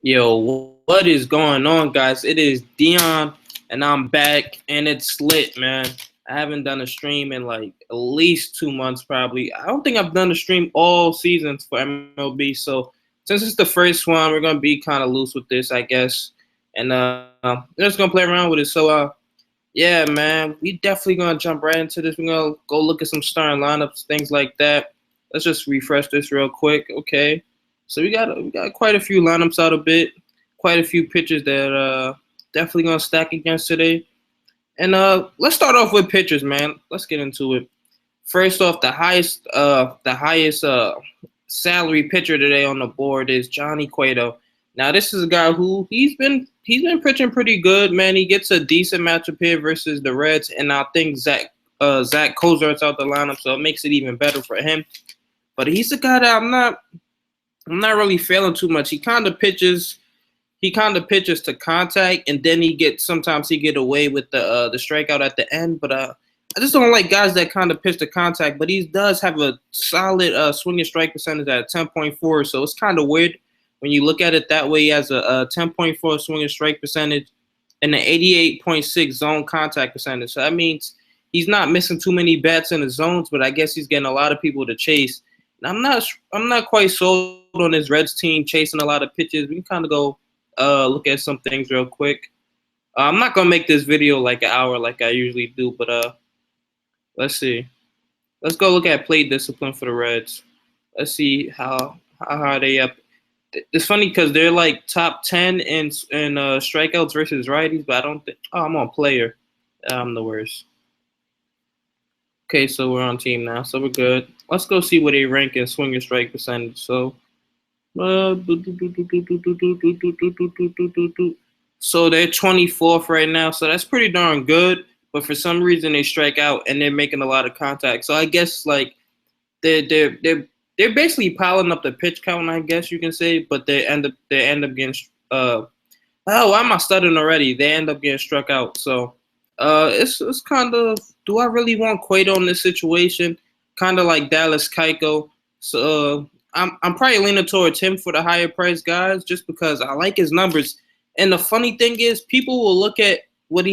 Yo, what is going on, guys? It is Dion, and I'm back, and it's lit, man. I haven't done a stream in like at least 2 months, probably. I don't think I've done a stream all seasons for MLB. So since it's the first one, we're gonna be kind of loose with this, I guess, and we're just gonna play around with it. So yeah, man, we definitely gonna jump right into this. We're gonna go look at some starting lineups, things like that. Let's just refresh this real quick, okay? So we got quite a few lineups out a bit, quite a few pitchers that definitely gonna stack against today. And let's start off with pitchers, man. Let's get into it. First off, the highest salary pitcher today on the board is Johnny Cueto. Now this is a guy who he's been pitching pretty good, man. He gets a decent matchup here versus the Reds, and I think Zach Kozart's out the lineup, so it makes it even better for him. But he's a guy that I'm not really feeling too much. He kind of pitches to contact, and then sometimes he get away with the strikeout at the end. But I just don't like guys that kind of pitch to contact. But he does have a solid swing and strike percentage at 10.4, so it's kind of weird when you look at it that way. He has a 10.4 swing and strike percentage and an 88.6 zone contact percentage. So that means he's not missing too many bats in the zones, but I guess he's getting a lot of people to chase. And I'm not quite sold on his Reds team chasing a lot of pitches. We can kind of go look at some things real quick. I'm not gonna make this video like an hour like I usually do, but let's see. Let's go look at plate discipline for the Reds. Let's see how are they up. It's funny because they're like top 10 in strikeouts versus righties, but I don't think. Oh, I'm on player. I'm the worst. Okay, so we're on team now, so we're good. Let's go see where they rank in swing and strike percentage. So they're 24th right now, so that's pretty darn good. But for some reason they strike out and they're making a lot of contact. So I guess like they're basically piling up the pitch count, I guess you can say. But they end up getting oh, why am I stuttering already? They end up getting struck out. So it's kind of, do I really want Cueto in this situation? Kind of like Dallas Keuchel. So I'm probably leaning towards him for the higher price guys, just because I like his numbers. And the funny thing is, people will look at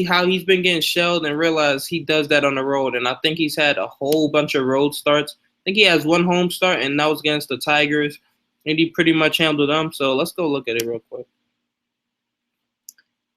how he's been getting shelled and realize he does that on the road. And I think he's had a whole bunch of road starts. I think he has one home start, and that was against the Tigers, and he pretty much handled them. So let's go look at it real quick.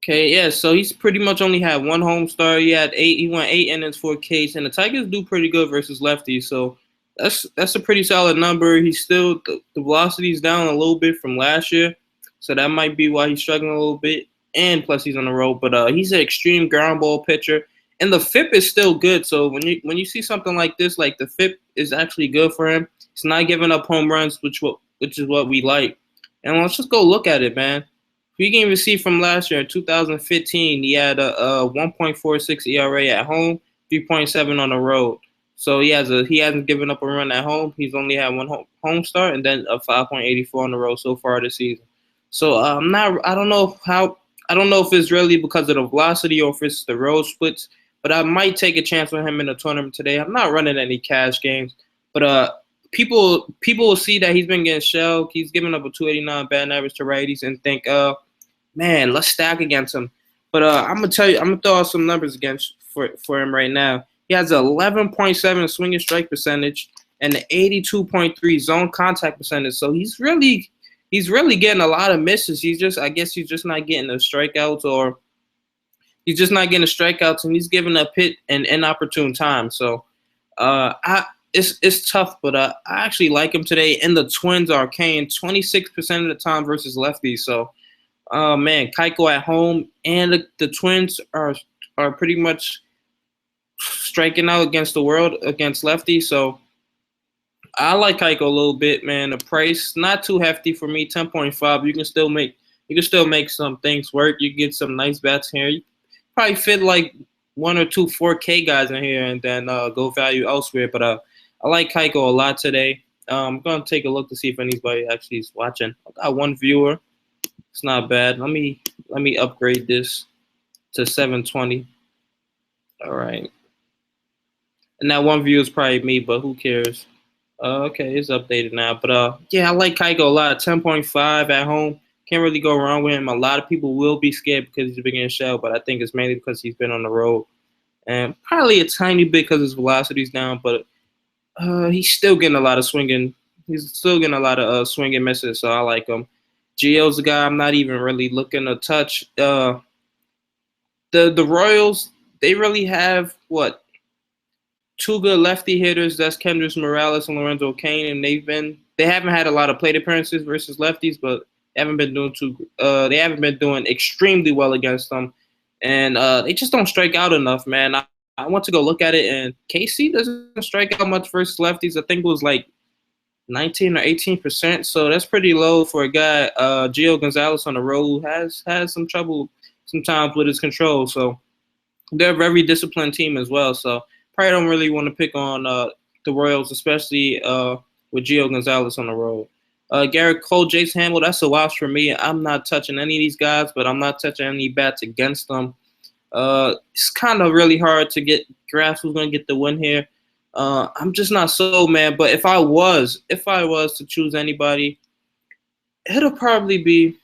Okay, yeah, so he's pretty much only had one home start. He went 8 innings, 4 Ks, and the Tigers do pretty good versus lefties. So that's a pretty solid number. He's still the velocity's down a little bit from last year, so that might be why he's struggling a little bit. And plus he's on the road, but he's an extreme ground ball pitcher, and the FIP is still good. So when you see something like this, like the FIP is actually good for him. He's not giving up home runs, which is what we like. And let's just go look at it, man. We can even see from last year in 2015, he had a 1.46 ERA at home, 3.7 on the road. So he hasn't given up a run at home. He's only had one home start and then a 5.84 on the road so far this season. So I don't know if it's really because of the velocity or if it's the road splits, but I might take a chance on him in the tournament today. I'm not running any cash games, but people will see that he's been getting shelled. He's giving up a 289 batting average to righties and think, man, let's stack against him. But I'm gonna throw out some numbers against for him right now. He has an 11.7 swing and strike percentage and an 82.3 zone contact percentage. So he's really getting a lot of misses. I guess he's just not getting the strikeouts, or he's just not getting the strikeouts, and he's giving up hit and inopportune time. So it's tough, but I actually like him today. And the Twins are Kane 26% of the time versus lefties. So man, Keuchel at home, and the Twins are pretty much striking out against the world against lefties. So I like Keuchel a little bit, man. The price not too hefty for me, 10.5. You can still make some things work. You get some nice bats here. You probably fit like one or two 4K guys in here, and then go value elsewhere. But I like Keuchel a lot today. I'm gonna take a look to see if anybody actually is watching. I got one viewer. It's not bad. Let me upgrade this to 720. All right. And that one view is probably me, but who cares? Okay, it's updated now. But yeah, I like Keuchel a lot. 10.5 at home. Can't really go wrong with him. A lot of people will be scared because he's been getting shelled, but I think it's mainly because he's been on the road. And probably a tiny bit because his velocity's down, but he's still getting a lot of swinging. He's still getting a lot of swinging misses, so I like him. Gio's a guy I'm not even really looking to touch. The Royals, they really have what, two good lefty hitters. That's Kendrys Morales and Lorenzo Cain, and they haven't had a lot of plate appearances versus lefties, but they haven't been doing they haven't been doing extremely well against them, and they just don't strike out enough, man. I want to go look at it, and KC doesn't strike out much versus lefties. I think it was like 19 or 18%, so that's pretty low for a guy. Gio Gonzalez on the road who has some trouble sometimes with his control, so they're a very disciplined team as well. So probably don't really want to pick on the Royals, especially with Gio Gonzalez on the road. Garrett Cole, Jason Hamill, that's a wash for me. I'm not touching any of these guys, but I'm not touching any bats against them. It's kind of really hard to grasp who's going to get the win here. I'm just not sold, man. But if I was to choose anybody, it'll probably be,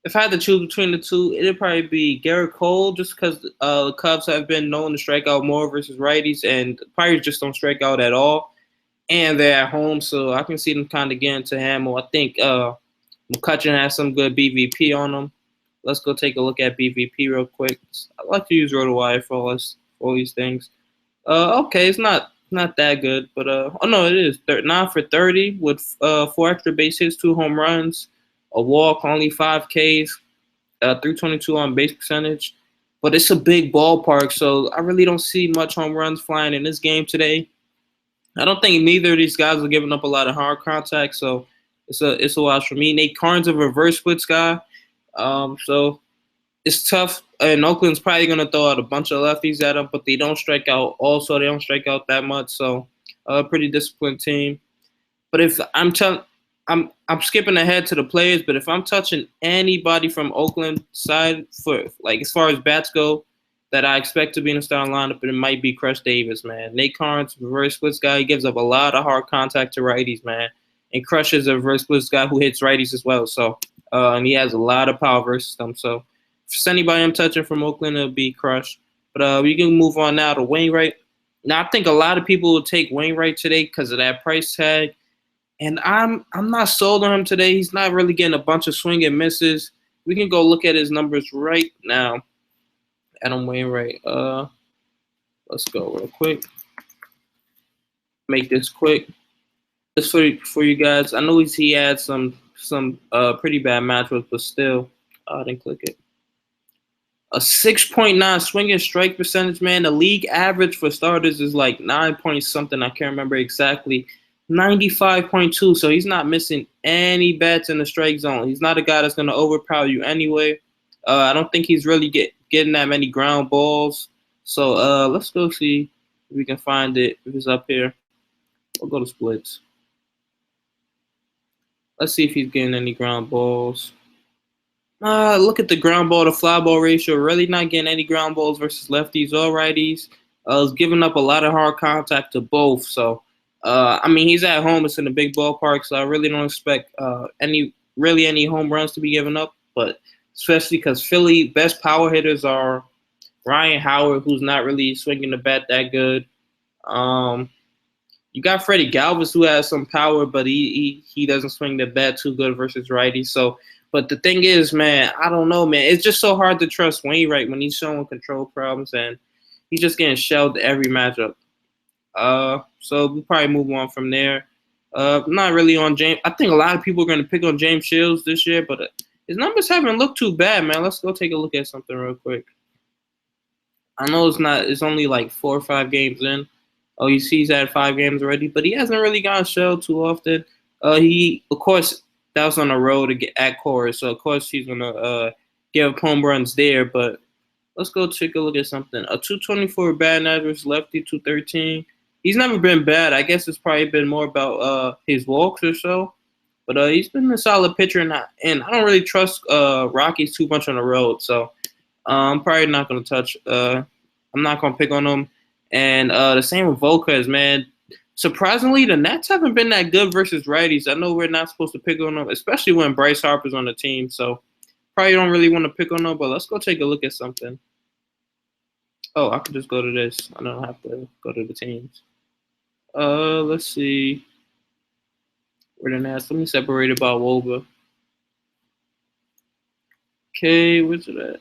if I had to choose between the two, it'd probably be Garrett Cole, just because the Cubs have been known to strike out more versus righties, and the Pirates just don't strike out at all. And they're at home, so I can see them kind of getting to Hamill. I think McCutchen has some good BVP on them. Let's go take a look at BVP real quick. I like to use RotoWire for all these things. Okay, it's not that good, but oh no, it is 9 for 30 with 4 extra base hits, 2 home runs, a walk, only 5 Ks, 322 on base percentage. But it's a big ballpark, so I really don't see much home runs flying in this game today. I don't think neither of these guys are giving up a lot of hard contact, so it's a watch for me. Nate Karn's a reverse splits guy, so it's tough. And Oakland's probably going to throw out a bunch of lefties at them, but they don't strike out. Also, they don't strike out that much, so a pretty disciplined team. But if I'm skipping ahead to the players, but if I'm touching anybody from Oakland side for like as far as bats go that I expect to be in the starting lineup, it might be Crush Davis, man. Nate Karn's a reverse splits guy. He gives up a lot of hard contact to righties, man. And Crush is a reverse splits guy who hits righties as well. So and he has a lot of power versus them. So if it's anybody I'm touching from Oakland, it'll be Crush. But we can move on now to Wainwright. Now I think a lot of people will take Wainwright today because of that price tag. And I'm not sold on him today. He's not really getting a bunch of swing and misses. We can go look at his numbers right now. Adam Wainwright. Let's go real quick. Make this quick. Just for you guys. I know he had some pretty bad matchups, but still, I didn't click it. A 6.9 swing and strike percentage, man. The league average for starters is like 9 point something. I can't remember exactly. 95.2. So he's not missing any bats in the strike zone. He's not a guy that's going to overpower you anyway. I don't think he's really getting that many ground balls. So let's go see if we can find it. If it's up here, we'll go to splits. Let's see if he's getting any ground balls. Look at the ground ball to fly ball ratio. Really not getting any ground balls versus lefties or righties. He's giving up a lot of hard contact to both. So, I mean, he's at home. It's in a big ballpark, so I really don't expect any home runs to be given up. But especially because Philly best power hitters are Ryan Howard, who's not really swinging the bat that good. You got Freddie Galvis, who has some power, but he doesn't swing the bat too good versus righties. So, but the thing is, man, I don't know, man. It's just so hard to trust Wainwright when he's showing control problems and he's just getting shelled every matchup. So we'll probably move on from there. Not really on James. I think a lot of people are going to pick on James Shields this year, but his numbers haven't looked too bad, man. Let's go take a look at something real quick. I know it's only like 4 or 5 games in. Oh, you see he's had 5 games already, but he hasn't really gotten shelled too often. Of course, that was on the road to get at Coors, so of course he's gonna give up home runs there. But let's go take a look at something. A 224 batting average, lefty 213. He's never been bad. I guess it's probably been more about his walks or so. But he's been a solid pitcher, and I don't really trust Rockies too much on the road. So I'm probably not gonna touch. I'm not gonna pick on him. And the same with Volquez, man. Surprisingly, the Nats haven't been that good versus righties. I know we're not supposed to pick on them, especially when Bryce Harper's on the team. So probably don't really want to pick on them, but let's go take a look at something. Oh, I could just go to this. I don't have to go to the teams. Let's see. Where the Nats? Let me separate about Woba. Okay, where's it at?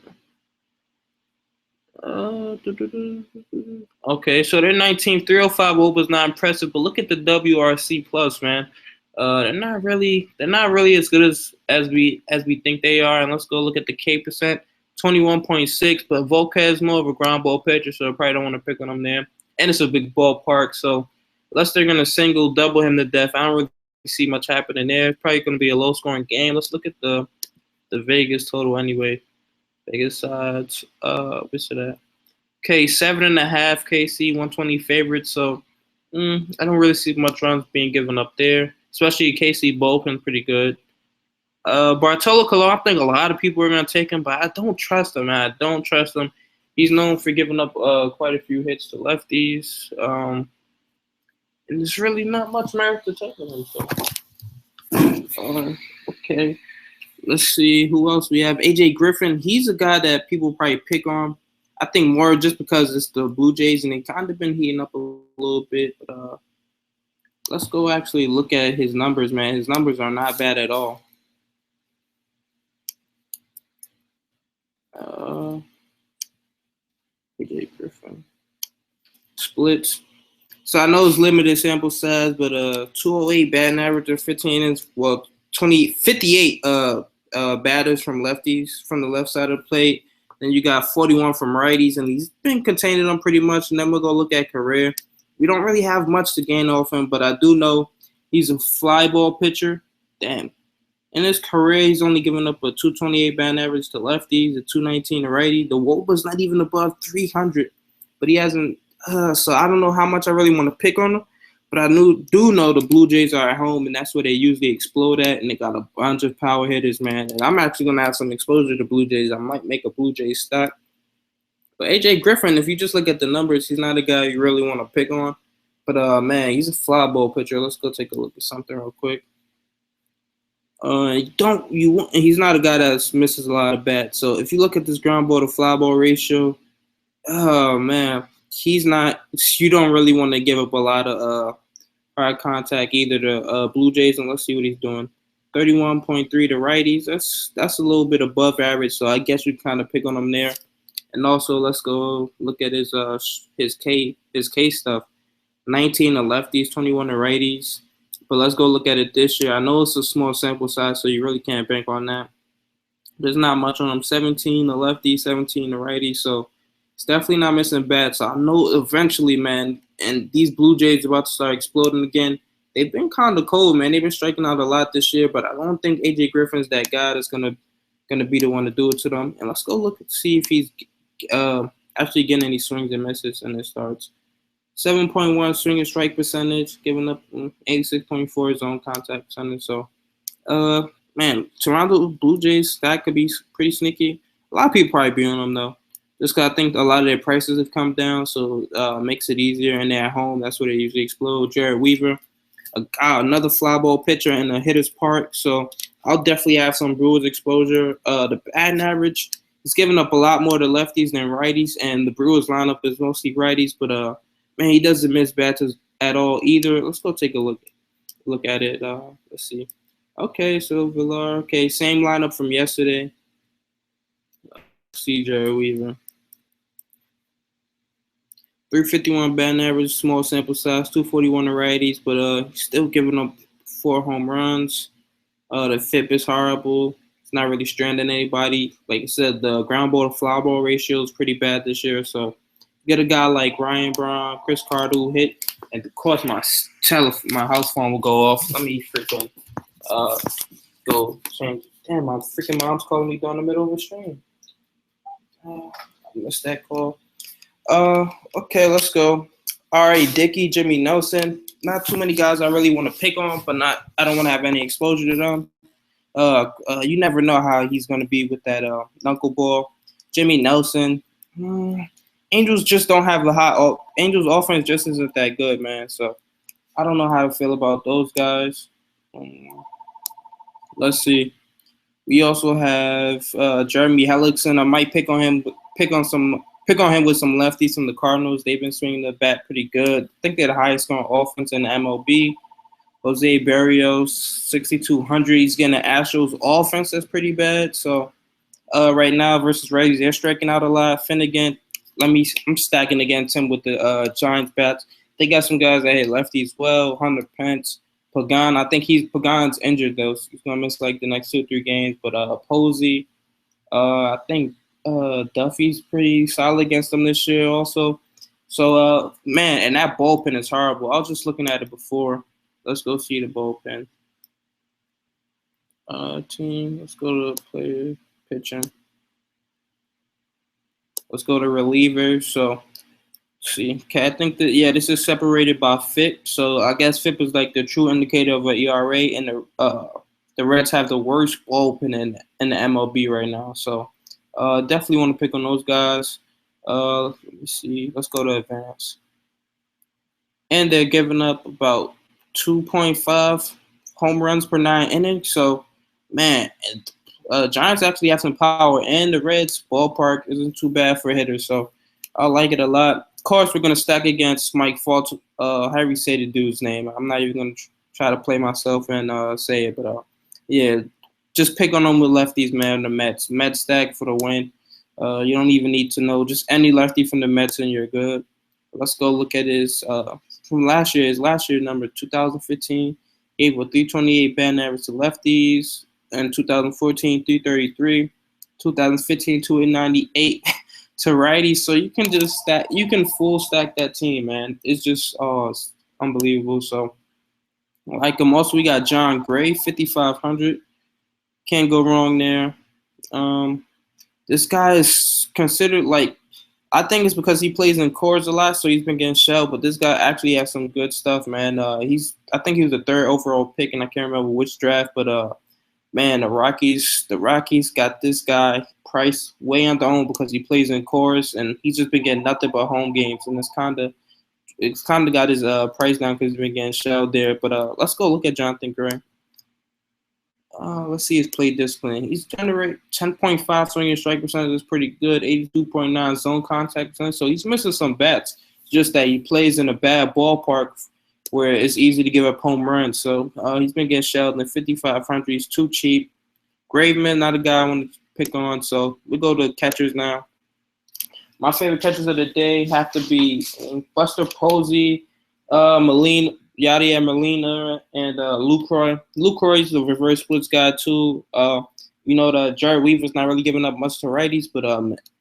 Okay, so they're 19th, 305 Woba's not impressive, but look at the WRC plus, man. They're not really as good as we think they are. And let's go look at the K percent, 21.6. But Volquez is more of a ground ball pitcher, so I probably don't want to pick on him there. And it's a big ballpark, so unless they're gonna single double him to death, I don't really see much happening there. It's probably gonna be a low scoring game. Let's look at the Vegas total anyway. Vegas odds. What's it at? Okay, 7.5 KC, 120 favorites. So I don't really see much runs being given up there, especially KC bullpen pretty good. Bartolo Colon, I think a lot of people are going to take him, but I don't trust him, man. I don't trust him. He's known for giving up quite a few hits to lefties. And there's really not much merit to taking him. So, okay. Let's see who else we have. AJ Griffin. He's a guy that people probably pick on. I think more just because it's the Blue Jays and they kind of been heating up a little bit. But let's go actually look at his numbers, man. His numbers are not bad at all. AJ Griffin. Splits. So I know it's limited sample size, but 208 batting average or 15 innings. Well, 58 batters from lefties from the left side of the plate. Then you got 41 from righties, and he's been containing them pretty much. And then we'll go look at career. We don't really have much to gain off him, but I do know he's a fly ball pitcher. Damn. In his career, he's only given up a 228 batting average to lefties, a 219 to righty. The WOBA's not even above 300, but he hasn't. So I don't know how much I really want to pick on him. But I do know the Blue Jays are at home, and that's where they usually explode at, and they got a bunch of power hitters, man. And I'm actually going to have some exposure to Blue Jays. I might make a Blue Jays stock. But A.J. Griffin, if you just look at the numbers, he's not a guy you really want to pick on. But, man, he's a fly ball pitcher. Let's go take a look at something real quick. He's not a guy that misses a lot of bats. So if you look at this ground ball to fly ball ratio, oh, man. You don't really want to give up a lot of hard contact either to Blue Jays, and let's see what he's doing. 31.3 to righties. That's a little bit above average, so I guess you kind of pick on him there. And also, let's go look at his K stuff. 19 to lefties, 21 to righties. But let's go look at it this year. I know it's a small sample size, so you really can't bank on that. There's not much on him. 17 to lefties, 17 to righties, so it's definitely not missing bats. So I know eventually, man, and these Blue Jays are about to start exploding again. They've been kind of cold, man. They've been striking out a lot this year, but I don't think AJ Griffin's that guy that's gonna be the one to do it to them. And let's go look and see if he's actually getting any swings and misses in his starts. 7.1 swing and strike percentage, giving up 86.4 zone contact percentage. So, man, Toronto Blue Jays, that could be pretty sneaky. A lot of people probably be on them though. Just because I think a lot of their prices have come down, so it makes it easier. And they're at home. That's where they usually explode. Jared Weaver, another fly ball pitcher in the hitter's park. So I'll definitely have some Brewers exposure. The batting average is giving up a lot more to lefties than righties, and the Brewers lineup is mostly righties. But, man, he doesn't miss bats at all either. Let's go take a look at it. Let's see. Okay, so Villar. Okay, same lineup from yesterday. See Jared Weaver. 351 batting average, small sample size, 241 to righties, but still giving up 4 home runs. The FIP is horrible. It's not really stranding anybody. Like I said, the ground ball to fly ball ratio is pretty bad this year. So get a guy like Ryan Braun, Chris Carter who hit, and of course my house phone will go off. Let me freaking go change. Damn, my freaking mom's calling me during the middle of a stream. I missed that call. Okay, let's go. R.A. Dickey, Jimmy Nelson. Not too many guys I really want to pick on, but I don't want to have any exposure to them. You never know how he's going to be with that knuckleball. Jimmy Nelson. Angels just don't have the hot. Angels offense just isn't that good, man. So I don't know how to feel about those guys. Let's see. We also have Jeremy Hellickson. I might pick on him with some lefties from the Cardinals. They've been swinging the bat pretty good. I think they're the highest scoring offense in the MLB. Jose Barrios, 6,200. He's getting an Astros offense that's pretty bad. So right now versus Rays, they're striking out a lot. Finnegan, I'm stacking against him with the Giants bats. They got some guys that hit lefty as well. Hunter Pence, Pagan. I think Pagan's injured though. So he's gonna miss like the next 2 or 3 games. But Posey, I think Duffy's pretty solid against them this year also. So man, and that bullpen is horrible. I was just looking at it before. Let's go see the bullpen. Team. Let's go to player pitching. Let's go to relievers. So, see, okay, I think that this is separated by FIP. So I guess FIP is like the true indicator of an ERA, and the Reds have the worst bullpen in the MLB right now. So, definitely want to pick on those guys. Let me see. Let's go to advance. And they're giving up about 2.5 home runs per 9 innings. So, man, Giants actually have some power, and the Reds ballpark isn't too bad for hitters. So, I like it a lot. Of course, we're going to stack against Mike Fault. How say the dude's name? I'm not even going to try to play myself and say it, but yeah, just pick on them with lefties, man. The Mets. Mets stack for the win. You don't even need to know just any lefty from the Mets, and you're good. Let's go look at his from last year. His last year number 2015 gave a 328 batting average to lefties, and 2014 333, 2015 298 to righties. So you can just full stack that team, man. It's just it's unbelievable. So I like him. Also, we got John Gray, 5,500. Can't go wrong there. This guy is considered like, I think it's because he plays in cores a lot, so he's been getting shelled. But this guy actually has some good stuff, man. I think he was the 3rd overall pick, and I can't remember which draft. But man, the Rockies got this guy priced way underowned because he plays in cores, and he's just been getting nothing but home games, and it's kind of got his price down because he's been getting shelled there. But let's go look at Jonathan Gray. Let's see his plate discipline. He's generate 10.5 swinging strike percentage is pretty good. 82.9 zone contact percentage. So he's missing some bats. Just that he plays in a bad ballpark where it's easy to give up home runs. So he's been getting shelled in the 5,500. He's too cheap. Graveman, not a guy I want to pick on. So we go to catchers now. My favorite catchers of the day have to be Buster Posey, Yadier Molina, and Lucroy. Lucroy's the reverse splits guy too. The Jared Weaver's not really giving up much to righties, but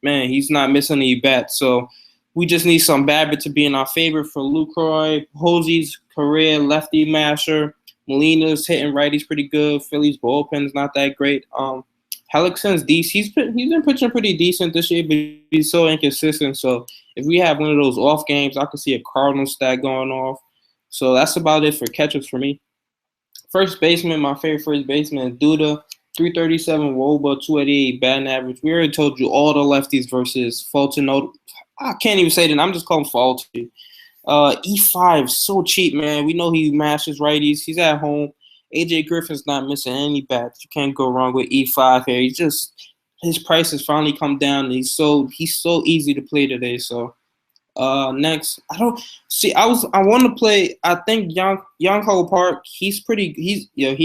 man, he's not missing any bats. So we just need some BABIP to be in our favor for Lucroy. Posey's career lefty masher. Molina's hitting righties pretty good. Philly's bullpen's not that great. Hellickson's decent. He's been pitching pretty decent this year, but he's so inconsistent. So if we have one of those off games, I could see a Cardinal stack going off. So that's about it for catchers for me. First baseman, my favorite first baseman is Duda, 337 WOBA, 288 batting average. We already told you all the lefties versus Fulton. I can't even say that. I'm just calling Fulton. E5, so cheap, man. We know he mashes righties. He's at home. AJ Griffin's not missing any bats. You can't go wrong with E5 here. His price has finally come down. And he's so easy to play today. So. Next, I want to play. I think Young Ho Park. He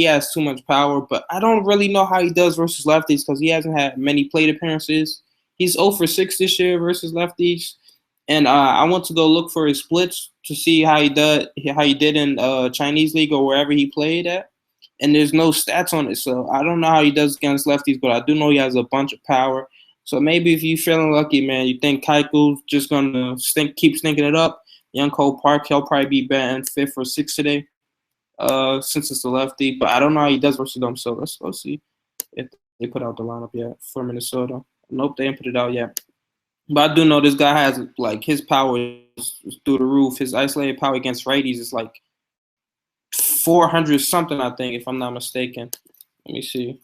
has too much power, but I don't really know how he does versus lefties because he hasn't had many plate appearances. He's 0 for 6 this year versus lefties, and I want to go look for his splits to see how he did in Chinese league or wherever he played at. And there's no stats on it, so I don't know how he does against lefties, but I do know he has a bunch of power. So maybe if you're feeling lucky, man, you think Keiko's just gonna keep stinking it up. Young Cole Park, he'll probably be batting 5th or 6th today, since it's a lefty. But I don't know how he does versus them. So let's go see if they put out the lineup yet for Minnesota. Nope, they didn't put it out yet. But I do know this guy has his power is through the roof. His isolated power against righties is 400 something, I think, if I'm not mistaken. Let me see.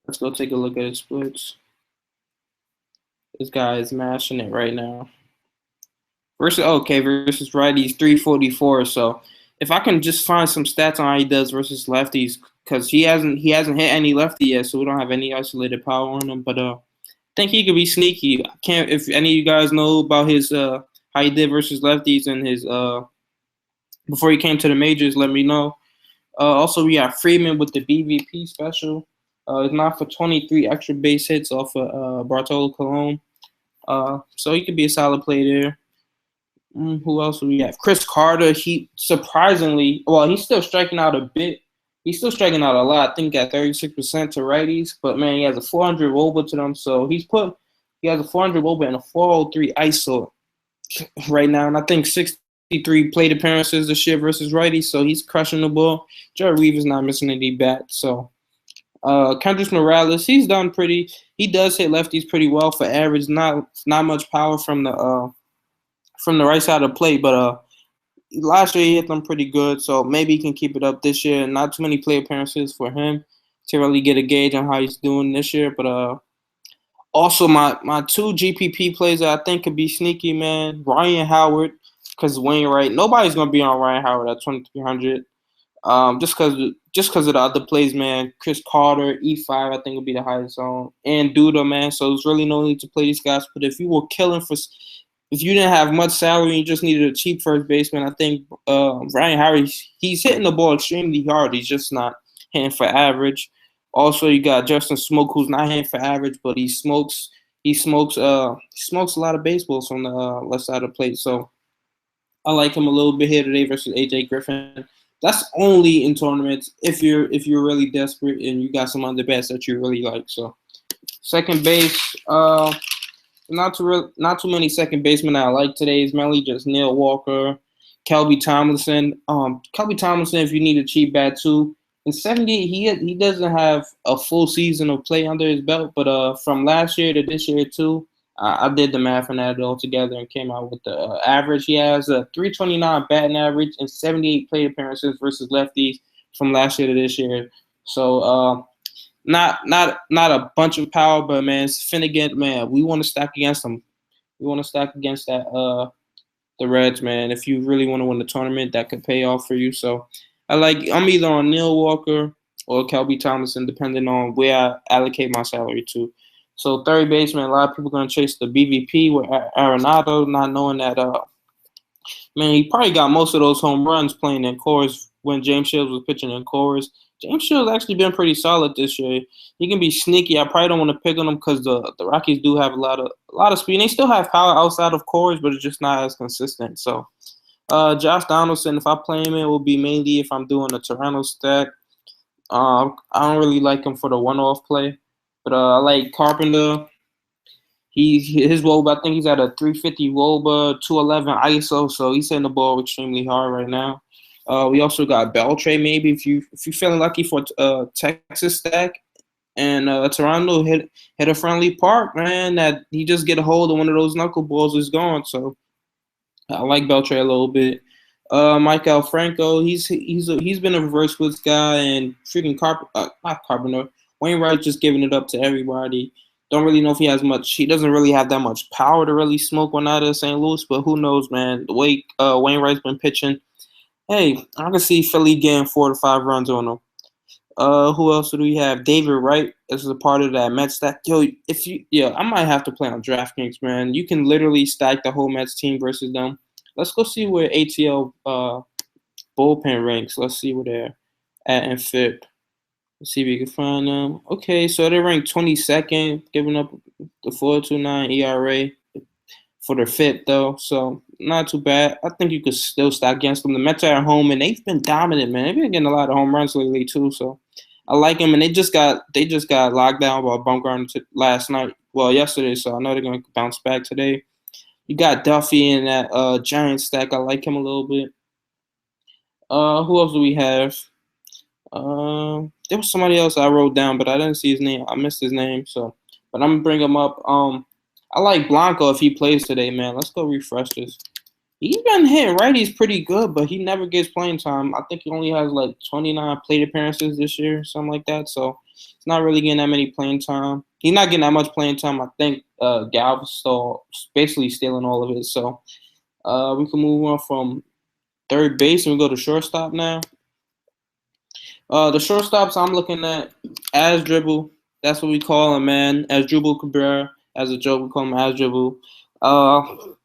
Let's go take a look at his splits. This guy is mashing it right now versus righties 344. So if I can just find some stats on how he does versus lefties, because he hasn't hit any lefty yet, so we don't have any isolated power on him. But think he could be sneaky. I can't if any of you guys know about his how he did versus lefties and his before he came to the majors, let me know. Also, we have Freeman with the BVP special. It's not for 23 extra base hits off of Bartolo Colon. So he could be a solid play there. Who else do we have? Chris Carter. He surprisingly, well, he's still striking out a bit. He's still striking out a lot. I think at 36% to righties. But man, he has a 400 WOBA to them. So he has a 400 WOBA and a 403 ISO right now, and I think 63 plate appearances this year versus righties. So he's crushing the ball. Jared Weaver's not missing any bats. So Kendrys Morales, he's done pretty. He does hit lefties pretty well for average. Not much power from the right side of the plate, but last year he hit them pretty good. So maybe he can keep it up this year. Not too many plate appearances for him to really get a gauge on how he's doing this year. But also my two GPP plays that I think could be sneaky, man. Ryan Howard, because Wainwright. Nobody's gonna be on Ryan Howard at 2,300. Just because of the other plays, man. Chris Carter, E5, I think would be the highest zone, and Duda, man. So there's really no need to play these guys. But if you were killing if you didn't have much salary and you just needed a cheap first baseman, I think Ryan Howard, he's hitting the ball extremely hard. He's just not hitting for average. Also, you got Justin Smoke, who's not hitting for average, but he smokes a lot of baseballs from the left side of the plate. So I like him a little bit here today versus AJ Griffin. That's only in tournaments if you're really desperate and you got some other bats that you really like. So second base, not too many second basemen that I like today. It's mainly just Neil Walker, Kelby Tomlinson. Kelby Tomlinson, if you need a cheap bat too. In 70, he doesn't have a full season of play under his belt, but from last year to this year too, I did the math and added it all together and came out with the average. He has a 329 batting average and 78 plate appearances versus lefties from last year to this year. So not a bunch of power, but man, it's Finnegan, man. We want to stack against them. We want to stack against that the Reds, man. If you really want to win the tournament, that could pay off for you. So I'm either on Neil Walker or Kelby Tomlinson, depending on where I allocate my salary to. So third baseman, a lot of people are going to chase the BVP with Arenado, not knowing that, man, he probably got most of those home runs playing in Coors when James Shields was pitching in Coors. James Shields actually been pretty solid this year. He can be sneaky. I probably don't want to pick on him because the Rockies do have a lot of speed. And they still have power outside of Coors, but it's just not as consistent. So Josh Donaldson, if I play him, it will be mainly if I'm doing a Toronto stack. I don't really like him for the one-off play. But I like Carpenter. His WOBA, I think he's at a 350 WOBA, 211 ISO, so he's hitting the ball extremely hard right now. We also got Beltray, maybe if you're feeling lucky for Texas stack, and Toronto hit a friendly park, man. That he just get a hold of one of those knuckleballs is gone. So I like Beltray a little bit. Michael Franco, he's been a reverse splits guy, and freaking not Carpenter. Wainwright just giving it up to everybody. Don't really know if he has much. He doesn't really have that much power to really smoke one out of St. Louis, but who knows, man? The way Wainwright's been pitching, hey, I can see Philly getting 4 to 5 runs on him. Who else do we have? David Wright is a part of that Mets stack. I might have to play on DraftKings, man. You can literally stack the whole Mets team versus them. Let's go see where ATL bullpen ranks. Let's see where they're at in FIP. Let's see if we can find them. Okay, so they rank 22nd, giving up the 4.29 ERA for their FIP, though. So not too bad. I think you could still stack against them. The Mets are at home, and they've been dominant, man. They've been getting a lot of home runs lately, too. So I like them, and they just got locked down by Bumgarner last night. Well, yesterday, so I know they're going to bounce back today. You got Duffy in that Giants stack. I like him a little bit. Who else do we have? There was somebody else I wrote down, but I didn't see his name. I missed his name, but I'm gonna bring him up. I like Blanco if he plays today, man. Let's go refresh this. He's been hitting righties pretty good, but he never gets playing time. I think he only has like 29 plate appearances this year, something like that. So he's not really getting that many playing time. He's not getting that much playing time. I think Galv's still basically stealing all of it. So We can move on from third base and we go to shortstop now. The shortstops I'm looking at as dribble. That's what we call him, man. As dribble Cabrera. As a joke, we call him as dribble. Uh,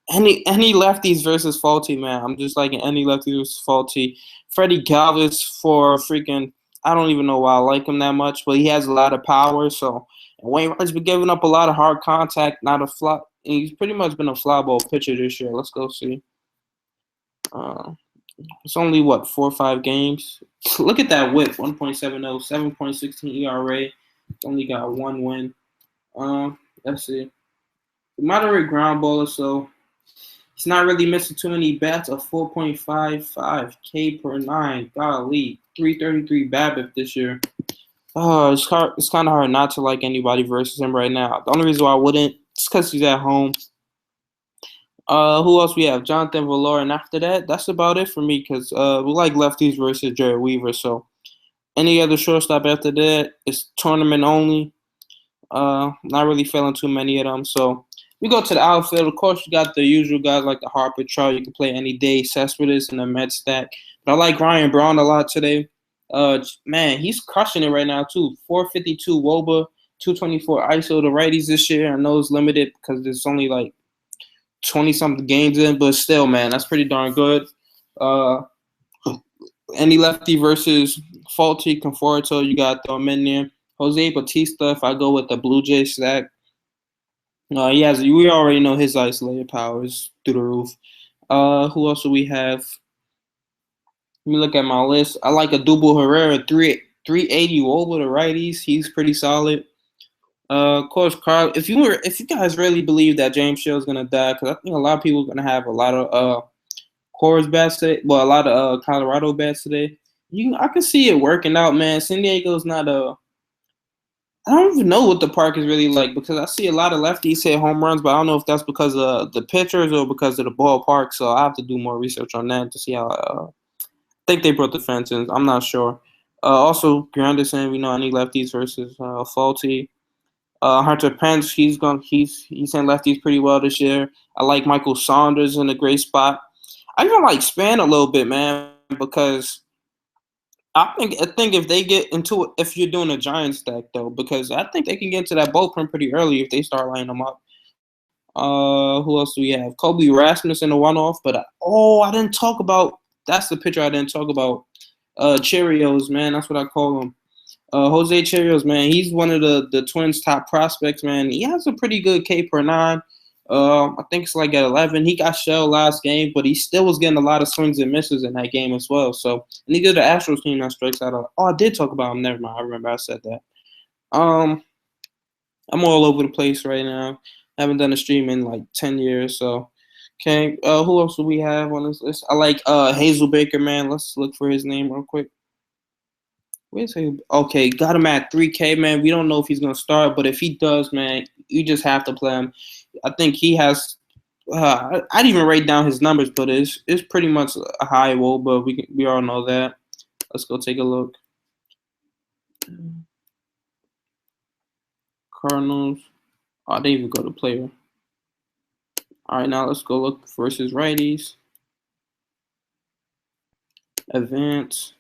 any lefties versus faulty, man. I'm just liking any lefties versus faulty. Freddie Galvis for freaking. I don't even know why I like him that much, but he has a lot of power. So and Wainwright's been giving up a lot of hard contact, not a fly. He's pretty much been a fly ball pitcher this year. Let's go see. Uh, it's only what 4 or 5 games. Look at that whip: 1.70, 7.16 ERA. Only got one win. Let's see. Moderate ground baller, so he's not really missing too many bats. A 4.55 K per nine. Golly, 333 BABIP this year. It's hard. It's kind of hard not to like anybody versus him right now. The only reason why I wouldn't is because he's at home. Who else we have? Jonathan Valor, and after that, that's about it for me because we like lefties versus Jared Weaver. So any other shortstop after that is tournament only. Not really feeling too many of them. So we go to the outfield. Of course, you got the usual guys like the Harper Trout. You can play any day. Cespedes and the Mets stack. But I like Ryan Braun a lot today. Man, he's crushing it right now too. 452 WOBA, 224 ISO. The righties this year. I know it's limited because there's only like 20-something games in, but still, man, that's pretty darn good. Any lefty versus faulty Conforto, you got them in there. Jose Bautista, if I go with the Blue Jay stack, we already know his isolated power is through the roof. Who else do we have? Let me look at my list. I like a Double Herrera, 380 WOBA, the righties. He's pretty solid. Of course, Carl. If you guys really believe that James Shields is gonna die, because I think a lot of people are gonna have a lot of Coors bats today. Well, a lot of Colorado bats today. I can see it working out, man. San Diego's not I don't even know what the park is really like because I see a lot of lefties hit home runs, but I don't know if that's because of the pitchers or because of the ballpark. So I have to do more research on that to see how. I think they brought the fence in. I'm not sure. Also, Granderson, we know any lefties versus faulty. Hunter Pence, he's sent lefties pretty well this year. I like Michael Saunders in a great spot. I even like Span a little bit, man, because I think if they get into it, if you're doing a giant stack though, because I think they can get into that bullpen pretty early if they start lining them up. Who else do we have? Kobe Rasmussen, a one-off, but I didn't talk about. That's the pitcher I didn't talk about. Cheerios, man, that's what I call him. Jose Cheerios, man, he's one of the Twins' top prospects, man. He has a pretty good K per nine. I think it's like at 11. He got shelled last game, but he still was getting a lot of swings and misses in that game as well. So, and he did the Astros team that strikes out. I did talk about him. Never mind. I remember I said that. I'm all over the place right now. I haven't done a stream in like 10 years. So, okay. Who else do we have on this list? I like Hazel Baker, man. Let's look for his name real quick. Where's he? Okay, got him at 3K, man. We don't know if he's gonna start, but if he does, man, you just have to play him. I think he has. I didn't even write down his numbers, but it's pretty much a high woe. But we all know that. Let's go take a look. Cardinals. Oh, they even go to player. All right, now let's go look versus righties. Advance.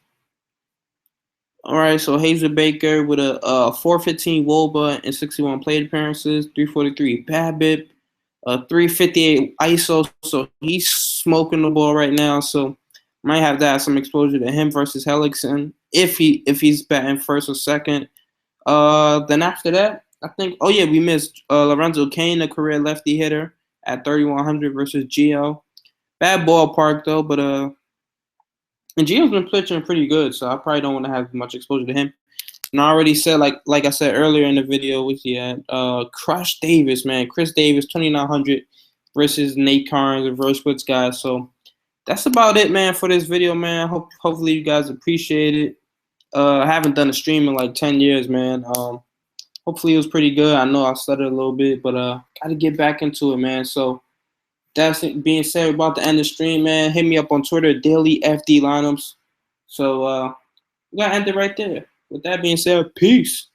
All right, so Hazel Baker with a 415 WOBA and 61 plate appearances, 343 BABIP, 358 ISO. So he's smoking the ball right now. So might have to have some exposure to him versus Hellickson if he's batting first or second. Then after that, I think we missed Lorenzo Cain, a career lefty hitter at 3,100 versus Gio. Bad ballpark though, but and Gio's been pitching pretty good, so I probably don't want to have much exposure to him. And I already said, like I said earlier in the video, was he at Crush Davis, man. Chris Davis, 2,900 versus Nate Carnes, a reverse splits guy. So that's about it, man, for this video, man. Hopefully you guys appreciate it. I haven't done a stream in like 10 years, man. Hopefully it was pretty good. I know I stuttered a little bit, but got to get back into it, man. So that's it being said, about to end the stream, man. Hit me up on Twitter, Daily FD Lineups. So we got to end it right there. With that being said, peace.